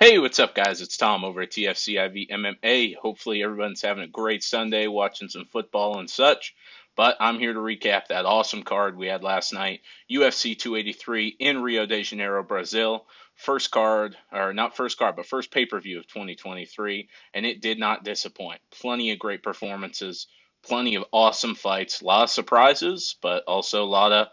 Hey, what's up, guys? It's Tom over at TFCIV MMA. Hopefully, everyone's having a great Sunday watching some football and such. But I'm here to recap that awesome card we had last night UFC 283 in Rio de Janeiro, Brazil. First card, or not first card, but first pay per view of 2023. And it did not disappoint. Plenty of great performances, plenty of awesome fights, a lot of surprises, but also a lot of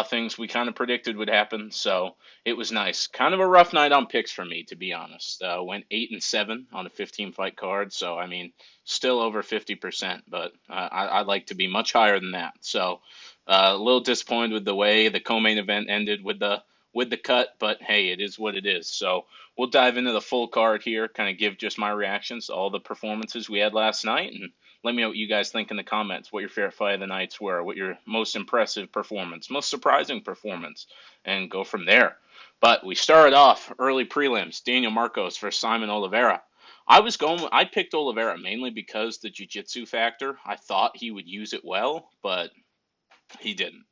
things we kind of predicted would happen. So it was nice. Kind of a rough night on picks for me, to be honest. Went 8-7 on a 15 fight card, so I mean, still over 50%, but I'd like to be much higher than that. So a little disappointed with the way the co-main event ended with the cut, but hey, it is what it is. So we'll dive into the full card here, kind of give just my reactions to all the performances we had last night, and let me know what you guys think in the comments. What your favorite fight of the nights were, what your most impressive performance, most surprising performance, and go from there. But we started off early prelims. Daniel Marcos versus Simon Oliveira. I picked Oliveira mainly because the jiu-jitsu factor. I thought he would use it well, but he didn't.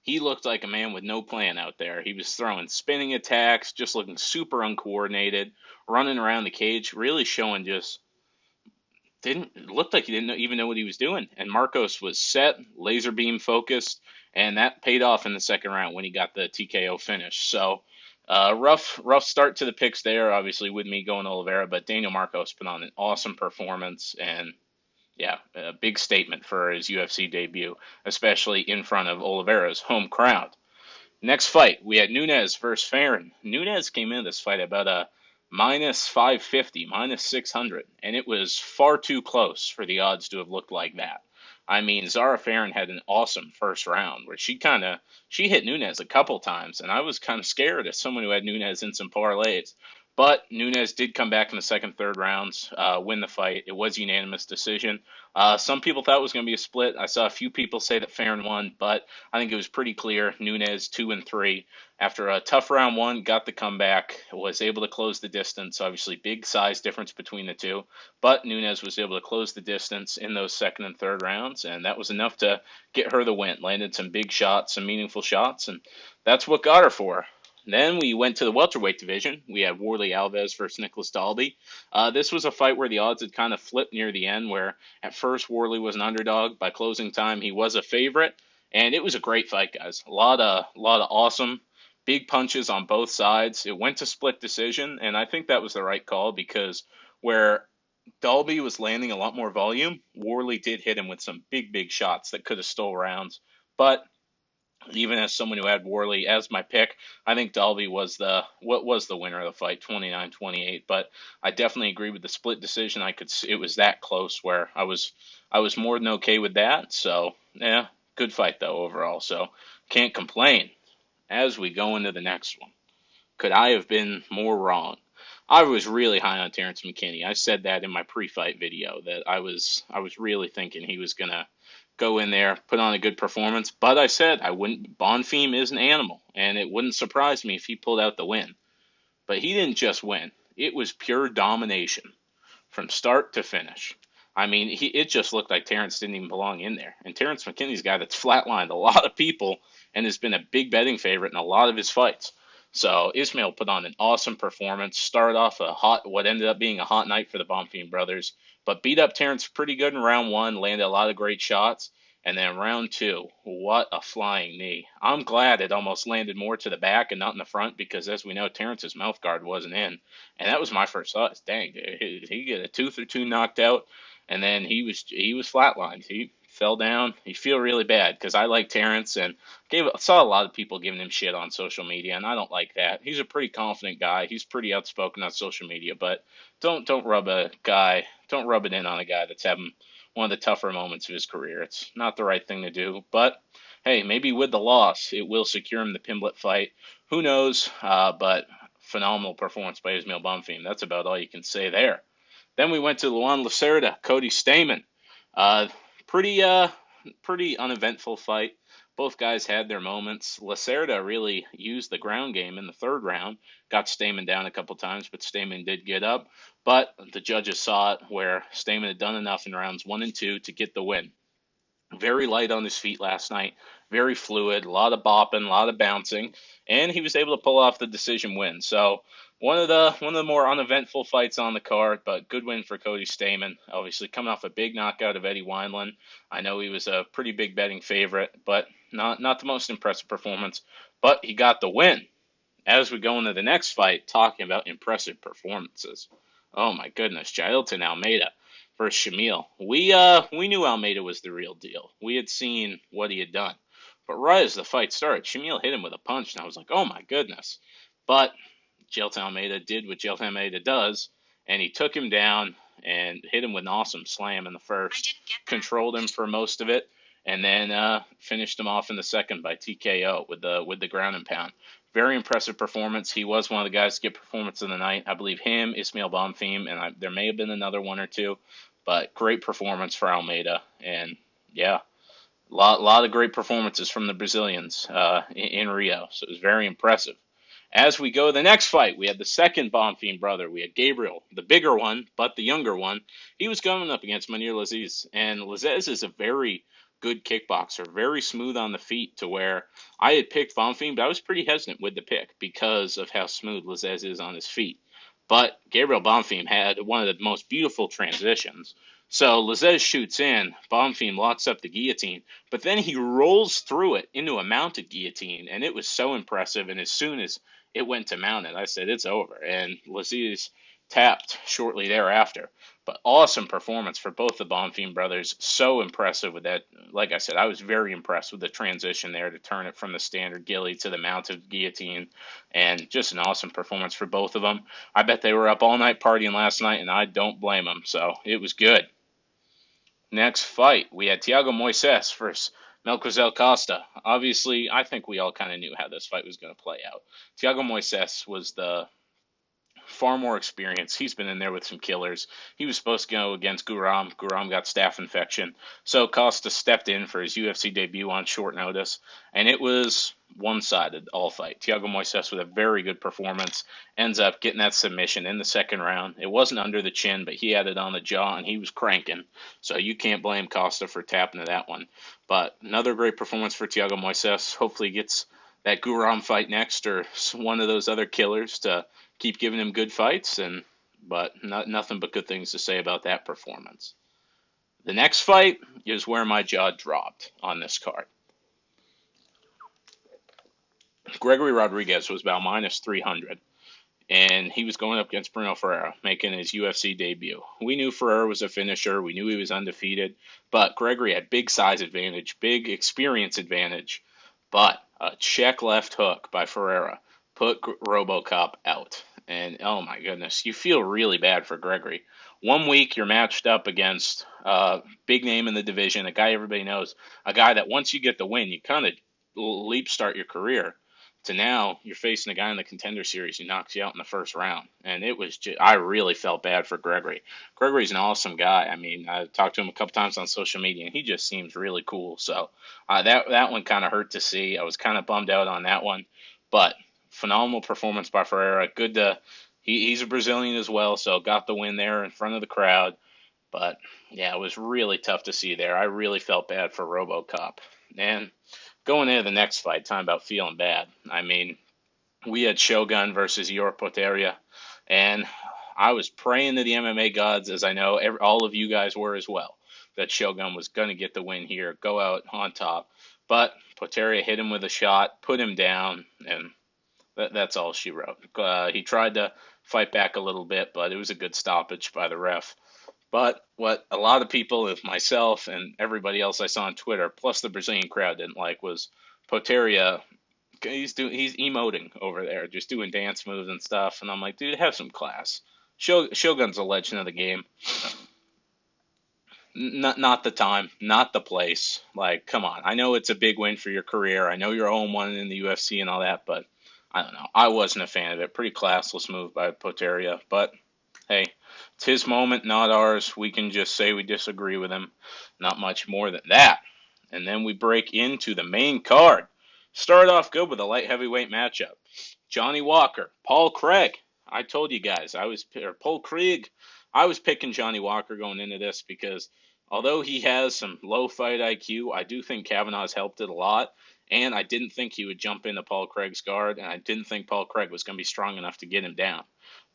He looked like a man with no plan out there. He was throwing spinning attacks, just looking super uncoordinated, running around the cage, really showing just didn't looked like he didn't even know what he was doing. And Marcos was set, laser beam focused, and that paid off in the second round when he got the TKO finish. So rough start to the picks there. Obviously, with me going Oliveira, but Daniel Marcos put on an awesome performance, and yeah, a big statement for his UFC debut, especially in front of Oliveira's home crowd. Next fight, we had Nunes versus Farron. Nunes came into this fight about a minus 550, minus 600, and it was far too close for the odds to have looked like that. I mean, Zara Farron had an awesome first round where she hit Nunes a couple times, and I was kind of scared as someone who had Nunes in some parlays. But Nunes did come back in the second, third rounds, win the fight. It was unanimous decision. Some people thought it was going to be a split. I saw a few people say that Farron won, but I think it was pretty clear. Nunes 2-3 after a tough round one, got the comeback, was able to close the distance. Obviously, big size difference between the two, but Nunes was able to close the distance in those second and third rounds, and that was enough to get her the win. Landed some big shots, some meaningful shots, and that's what got her for her. Then we went to the welterweight division. We had Warley Alves versus Nicholas Dalby. This was a fight where the odds had kind of flipped near the end, where at first Warley was an underdog. By closing time, he was a favorite, and it was a great fight, guys. A lot of awesome big punches on both sides. It went to split decision, and I think that was the right call because where Dalby was landing a lot more volume, Warley did hit him with some big shots that could have stole rounds. But even as someone who had Warley as my pick, I think Dalby was the winner of the fight, 29-28. But I definitely agree with the split decision. It was that close where I was more than okay with that. So yeah, good fight though overall. So can't complain. As we go into the next one, could I have been more wrong? I was really high on Terrence McKinney. I said that in my pre-fight video that I was really thinking he was gonna go in there, put on a good performance. But I said I wouldn't. Bonfim is an animal, and it wouldn't surprise me if he pulled out the win. But he didn't just win; it was pure domination from start to finish. I mean, it just looked like Terrence didn't even belong in there. And Terrence McKinney's a guy that's flatlined a lot of people and has been a big betting favorite in a lot of his fights. So Ismail put on an awesome performance, started off what ended up being a hot night for the Bonfim brothers, but beat up Terrence pretty good in round one, landed a lot of great shots. And then round two, what a flying knee. I'm glad it almost landed more to the back and not in the front because, as we know, Terrence's mouth guard wasn't in. And that was my first thought. Dang, he get a tooth or two knocked out, and then he was flatlined. He fell down. You feel really bad because I like Terrence and saw a lot of people giving him shit on social media, and I don't like that. He's a pretty confident guy. He's pretty outspoken on social media, but don't rub it in on a guy that's having one of the tougher moments of his career. It's not the right thing to do, but hey, maybe with the loss, it will secure him the Pimblett fight. Who knows? But phenomenal performance by Ismail Bonfim. That's about all you can say there. Then we went to Luan Lacerda, Cody Stamann. Uh, pretty pretty uneventful fight. Both guys had their moments. Lacerda really used the ground game in the third round, got Stamann down a couple times, but Stamann did get up. But the judges saw it where Stamann had done enough in rounds one and two to get the win. Very light on his feet last night, very fluid, a lot of bopping, a lot of bouncing, and he was able to pull off the decision win. So one of the more uneventful fights on the card, but good win for Cody Stamann. Obviously coming off a big knockout of Eddie Wineland. I know he was a pretty big betting favorite, but not the most impressive performance. But he got the win. As we go into the next fight, talking about impressive performances. Oh my goodness, Jailton Almeida versus Shamil. We knew Almeida was the real deal. We had seen what he had done. But right as the fight started, Shamil hit him with a punch, and I was like, oh my goodness. But Jailton Almeida did what Jailton Almeida does, and he took him down and hit him with an awesome slam in the first, controlled him for most of it, and then finished him off in the second by TKO with the ground and pound. Very impressive performance. He was one of the guys to get performance of the night. I believe him, Ismail Bonfim, and there may have been another one or two, but great performance for Almeida. And yeah, lot of great performances from the Brazilians in Rio. So it was very impressive. As we go to the next fight, we had the second Bonfim brother. We had Gabriel, the bigger one, but the younger one. He was going up against Munir Laziz, and Laziz is a very good kickboxer, very smooth on the feet, to where I had picked Bonfim, but I was pretty hesitant with the pick because of how smooth Laziz is on his feet. But Gabriel Bonfim had one of the most beautiful transitions. So Laziz shoots in, Bonfim locks up the guillotine, but then he rolls through it into a mounted guillotine, and it was so impressive. And as soon as it went to mounted, I said, it's over. And Laziz tapped shortly thereafter. But awesome performance for both the Bonfim brothers. So impressive with that. Like I said, I was very impressed with the transition there to turn it from the standard ghillie to the mounted guillotine. And just an awesome performance for both of them. I bet they were up all night partying last night, and I don't blame them. So it was good. Next fight, we had Thiago Moises versus Melquizael Costa. Obviously, I think we all kind of knew how this fight was going to play out. Thiago Moises was the far more experience. He's been in there with some killers. He was supposed to go against Guram. Guram got staph infection. So Costa stepped in for his UFC debut on short notice, and it was one-sided all fight. Thiago Moises with a very good performance ends up getting that submission in the second round. It wasn't under the chin, but he had it on the jaw, and he was cranking. So you can't blame Costa for tapping to that one. But another great performance for Thiago Moises. Hopefully he gets that Guram fight next, or one of those other killers to keep giving him good fights, but nothing but good things to say about that performance. The next fight is where my jaw dropped on this card. Gregory Rodriguez was about minus 300, and he was going up against Bruno Ferreira, making his UFC debut. We knew Ferreira was a finisher. We knew he was undefeated, but Gregory had big size advantage, big experience advantage, but a check left hook by Ferreira put RoboCop out. And oh my goodness, you feel really bad for Gregory. 1 week you're matched up against a big name in the division, a guy everybody knows, a guy that once you get the win, you kind of leap start your career. To now you're facing a guy in the Contender Series who knocks you out in the first round, and it was I really felt bad for Gregory. Gregory's an awesome guy. I mean, I talked to him a couple times on social media, and he just seems really cool. So that one kind of hurt to see. I was kind of bummed out on that one, but phenomenal performance by Ferreira. Good to he's a Brazilian as well, so got the win there in front of the crowd. But yeah, it was really tough to see there. I really felt bad for RoboCop. And going into the next fight, talking about feeling bad. I mean, we had Shogun versus Yor Poteria, and I was praying to the MMA gods, as I know all of you guys were as well, that Shogun was going to get the win here, go out on top. But Poteria hit him with a shot, put him down, and that's all she wrote. He tried to fight back a little bit, but it was a good stoppage by the ref. But what a lot of people, myself and everybody else I saw on Twitter, plus the Brazilian crowd, didn't like was Poteria. He's emoting over there, just doing dance moves and stuff. And I'm like, dude, have some class. Shogun's a legend of the game. Not the time, not the place. Like, come on. I know it's a big win for your career. I know you're 0-1 in the UFC and all that, but I don't know. I wasn't a fan of it. Pretty classless move by Poteria, but hey, it's his moment, not ours. We can just say we disagree with him. Not much more than that. And then we break into the main card. Start off good with a light heavyweight matchup. Johnny Walker, Paul Craig. I told you guys, Paul Craig. I was picking Johnny Walker going into this because Although he has some low fight IQ, I do think Kavanaugh's helped it a lot. And I didn't think he would jump into Paul Craig's guard, and I didn't think Paul Craig was going to be strong enough to get him down.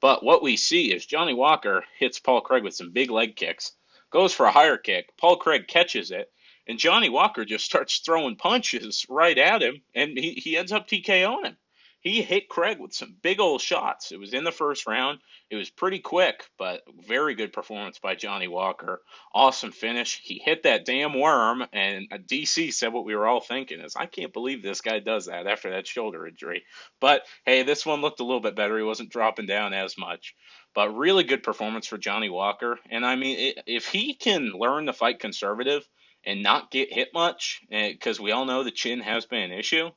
But what we see is Johnny Walker hits Paul Craig with some big leg kicks, goes for a higher kick. Paul Craig catches it, and Johnny Walker just starts throwing punches right at him, and he ends up TKOing him. He hit Craig with some big old shots. It was in the first round. It was pretty quick, but very good performance by Johnny Walker. Awesome finish. He hit that damn worm, and DC said what we were all thinking is, I can't believe this guy does that after that shoulder injury. But hey, this one looked a little bit better. He wasn't dropping down as much. But really good performance for Johnny Walker. And I mean, if he can learn to fight conservative and not get hit much, because we all know the chin has been an issue,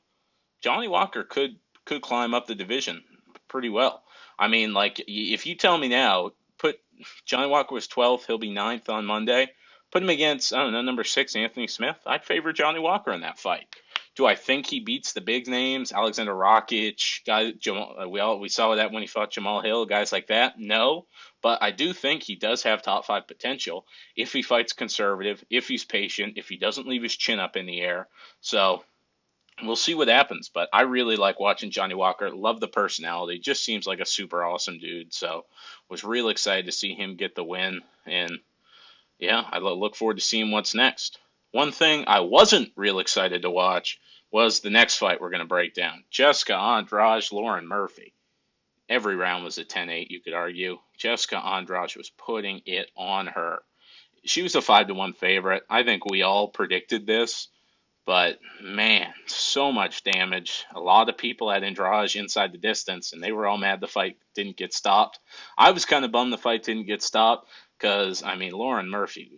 Johnny Walker could climb up the division pretty well. I mean, like, if you tell me now, put Johnny Walker was 12th, he'll be ninth on Monday. Put him against, I don't know, number 6, Anthony Smith. I'd favor Johnny Walker in that fight. Do I think he beats the big names, Alexander Rakic, we saw that when he fought Jamal Hill, guys like that? No, but I do think he does have top 5 potential if he fights conservative, if he's patient, if he doesn't leave his chin up in the air. So we'll see what happens, but I really like watching Johnny Walker. Love the personality. Just seems like a super awesome dude. So was real excited to see him get the win. And yeah, I look forward to seeing what's next. One thing I wasn't real excited to watch was the next fight we're going to break down. Jessica Andrade, Lauren Murphy. Every round was a 10-8, you could argue. Jessica Andrade was putting it on her. She was a 5-1 favorite. I think we all predicted this. But man, so much damage. A lot of people had Andrade inside the distance, and they were all mad the fight didn't get stopped. I was kind of bummed the fight didn't get stopped because, I mean, Lauren Murphy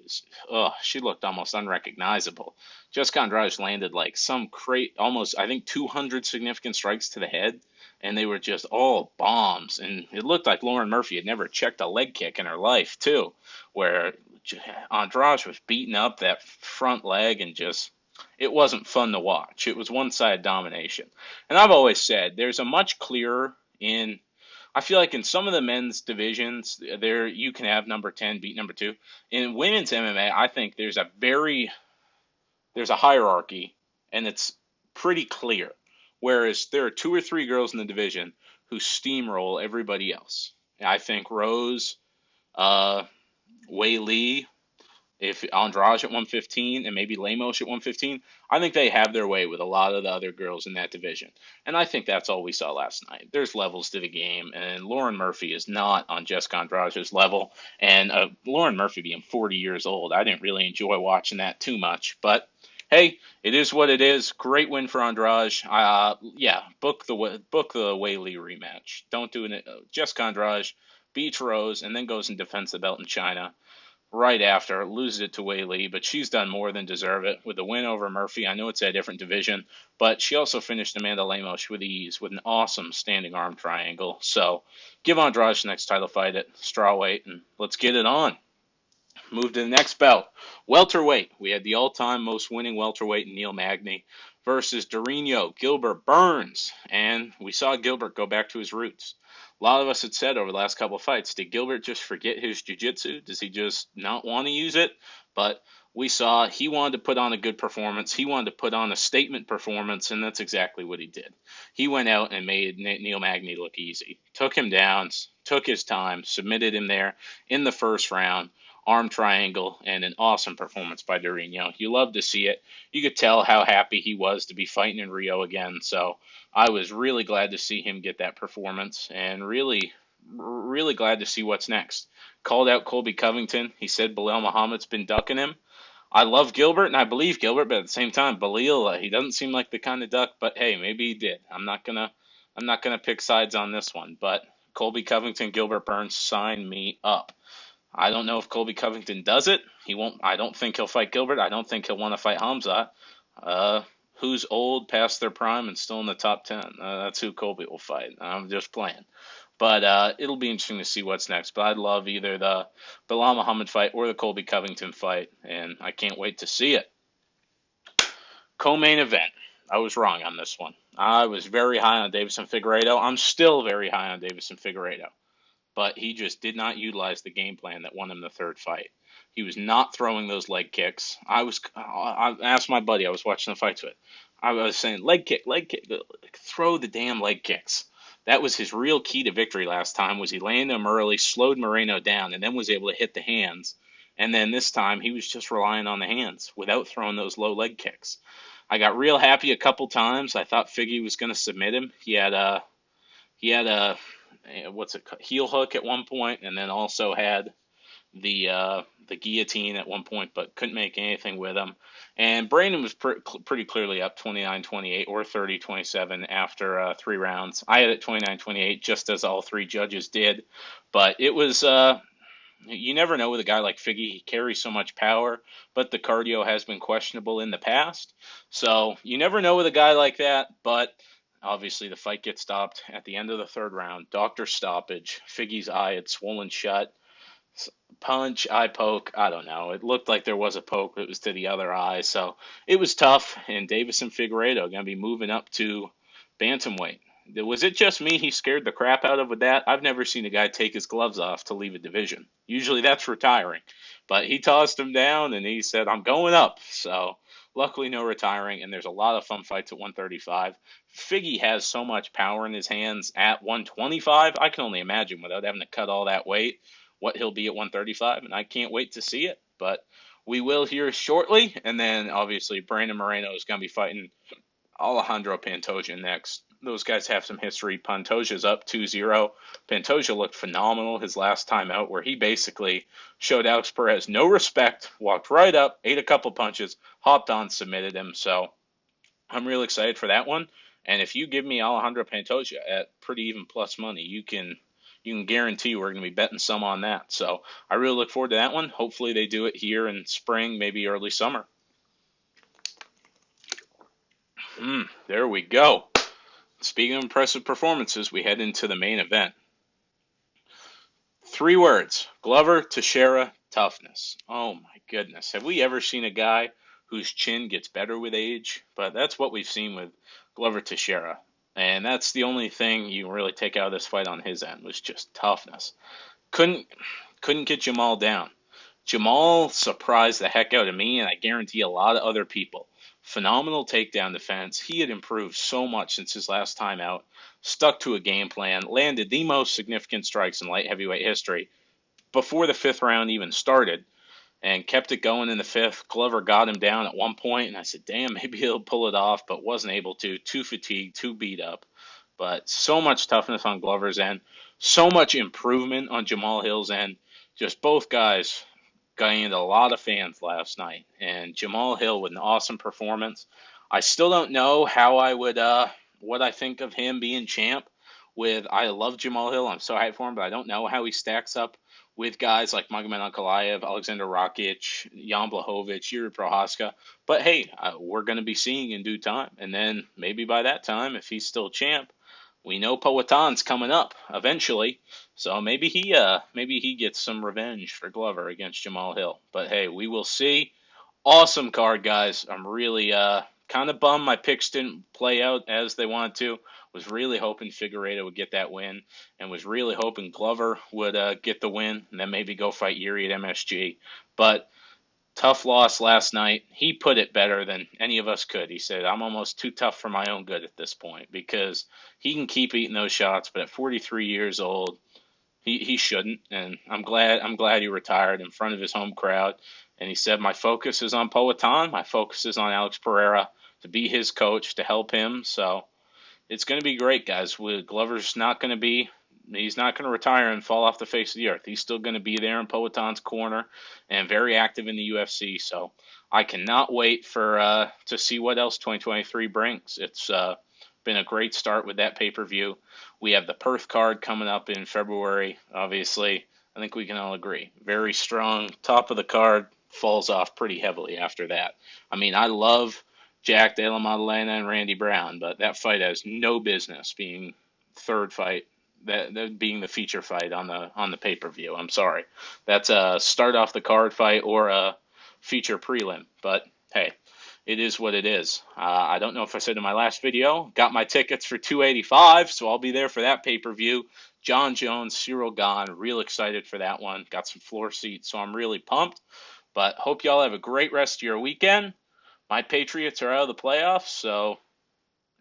she looked almost unrecognizable. Jessica Andrade landed like almost, I think, 200 significant strikes to the head, and they were just all bombs. And it looked like Lauren Murphy had never checked a leg kick in her life, too, where Andrade was beating up that front leg and just it wasn't fun to watch. It was one-sided domination. And I've always said there's a much clearer I feel like in some of the men's divisions, there you can have number 10 beat number 2. In women's MMA, I think there's a hierarchy, and it's pretty clear. Whereas there are 2 or 3 girls in the division who steamroll everybody else. I think Rose, Wei Lee, if Andrade at 115 and maybe Lemos at 115, I think they have their way with a lot of the other girls in that division. And I think that's all we saw last night. There's levels to the game, and Lauren Murphy is not on Jessica Andrade's level. And Lauren Murphy being 40 years old, I didn't really enjoy watching that too much. But hey, it is what it is. Great win for Andrade. Book the Wei Lee rematch. Don't do it. Jessica Andrade beats Rose and then goes and defends the belt in China right after, loses it to Wei Lee, but she's done more than deserve it with the win over Murphy. I know it's a different division, but she also finished Amanda Lemos with ease with an awesome standing arm triangle. So give Andrade the next title fight at strawweight, and let's get it on. Move to the next bout. Welterweight. We had the all-time most winning welterweight, Neil Magny, versus Durinho Gilbert Burns. And we saw Gilbert go back to his roots. A lot of us had said over the last couple of fights, did Gilbert just forget his jiu-jitsu? Does he just not want to use it? But we saw he wanted to put on a good performance. He wanted to put on a statement performance, and that's exactly what he did. He went out and made Neil Magny look easy. Took him down, took his time, submitted him there in the first round. Arm triangle, and an awesome performance by Durinho. You love to see it. You could tell how happy he was to be fighting in Rio again. So I was really glad to see him get that performance, and really, really glad to see what's next. Called out Colby Covington. He said Belal Muhammad's been ducking him. I love Gilbert, and I believe Gilbert, but at the same time, Belal, he doesn't seem like the kind of duck. But hey, maybe he did. I'm not gonna pick sides on this one. But Colby Covington, Gilbert Burns, sign me up. I don't know if Colby Covington does it. He won't. I don't think he'll fight Gilbert. I don't think he'll want to fight Hamzat, who's old, past their prime, and still in the top 10. That's who Colby will fight. I'm just playing. But it'll be interesting to see what's next. But I'd love either the Belal Muhammad fight or the Colby Covington fight, and I can't wait to see it. Co-main event. I was wrong on this one. I was very high on Davison Figueiredo. I'm still very high on Davison Figueiredo. but he just did not utilize the game plan that won him the third fight. He was not throwing those leg kicks. I asked my buddy I was watching the fights with. I was saying leg kick, throw the damn leg kicks. That was his real key to victory last time. Was he landed them early, slowed Moreno down, and then was able to hit the hands. And then this time he was just relying on the hands without throwing those low leg kicks. I got real happy a couple times. I thought Figgy was going to submit him. He had a heel hook at one point, and then also had the guillotine at one point, but couldn't make anything with him. And Brandon was pretty clearly up 29-28 or 30-27 after 3 rounds. I had it 29-28, just as all 3 judges did. But it was you never know with a guy like Figgy. He carries so much power, but the cardio has been questionable in the past. So you never know with a guy like that, but obviously the fight gets stopped at the end of the 3rd round. Doctor stoppage. Figgy's eye had swollen shut. Punch, eye poke, I don't know. It looked like there was a poke, but it was to the other eye. So it was tough, and Davison Figueiredo going to be moving up to bantamweight. Was it just me he scared the crap out of with that? I've never seen a guy take his gloves off to leave a division. Usually that's retiring. But he tossed him down, and he said, I'm going up. So luckily no retiring, and there's a lot of fun fights at 135. Figgy has so much power in his hands at 125. I can only imagine without having to cut all that weight what he'll be at 135, and I can't wait to see it. But we will hear shortly, and then obviously Brandon Moreno is going to be fighting Alejandro Pantoja next. Those guys have some history. Pantoja's up 2-0. Pantoja looked phenomenal his last time out, where he basically showed Alex Perez no respect, walked right up, ate a couple punches, hopped on, submitted him. So I'm real excited for that one. And if you give me Alejandro Pantoja at pretty even plus money, you can guarantee we're going to be betting some on that. So I really look forward to that one. Hopefully they do it here in spring, maybe early summer. There we go. Speaking of impressive performances, we head into the main event. 3 words: Glover Teixeira toughness. Oh my goodness. Have we ever seen a guy whose chin gets better with age? But that's what we've seen with Glover Teixeira. And that's the only thing you can really take out of this fight on his end, was just toughness. Couldn't get Jamal down. Jamal surprised the heck out of me, and I guarantee a lot of other people. Phenomenal takedown defense. He had improved so much since his last time out. Stuck to a game plan. Landed the most significant strikes in light heavyweight history before the 5th round even started, and kept it going in the 5th. Glover got him down at one point, and I said, damn, maybe he'll pull it off, but wasn't able to. Too fatigued, too beat up. But so much toughness on Glover's end. So much improvement on Jamal Hill's end. Just both guys gained a lot of fans last night. And Jamal Hill with an awesome performance. I still don't know how I would, what I think of him being champ. I love Jamal Hill. I'm so hyped for him, but I don't know how he stacks up with guys like Magomed Ankalaev, Alexander Rakic, Jan Blachowicz, Yuri Prohaska. But hey, we're going to be seeing in due time. And then maybe by that time, if he's still champ, we know Poatan's coming up eventually. So maybe he gets some revenge for Glover against Jamal Hill. But hey, we will see. Awesome card, guys. I'm really kind of bummed my picks didn't play out as they wanted to. Was really hoping Figueiredo would get that win, and was really hoping Glover would get the win and then maybe go fight Yuri at MSG. But tough loss last night. He put it better than any of us could. He said, I'm almost too tough for my own good at this point, because he can keep eating those shots, but at 43 years old, he shouldn't. And I'm glad he retired in front of his home crowd. And he said, my focus is on Poatan. My focus is on Alex Pereira to be his coach, to help him. So it's going to be great, guys. Glover's not going to he's not going to retire and fall off the face of the earth. He's still going to be there in Poatan's corner and very active in the UFC. So I cannot wait to see what else 2023 brings. It's been a great start with that pay-per-view. We have the Perth card coming up in February. Obviously, I think we can all agree. Very strong. Top of the card falls off pretty heavily after that. I mean, I love Jack Della Maddalena and Randy Brown, but that fight has no business being third fight, that being the feature fight on the pay-per-view. I'm sorry. That's a start off the card fight or a feature prelim. But hey, it is what it is. I don't know if I said in my last video, got my tickets for $285, so I'll be there for that pay-per-view. John Jones, Cyril Gahn. Real excited for that one. Got some floor seats, so I'm really pumped. But hope y'all have a great rest of your weekend. My Patriots are out of the playoffs, so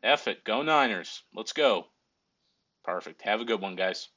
F it. Go Niners. Let's go. Perfect. Have a good one, guys.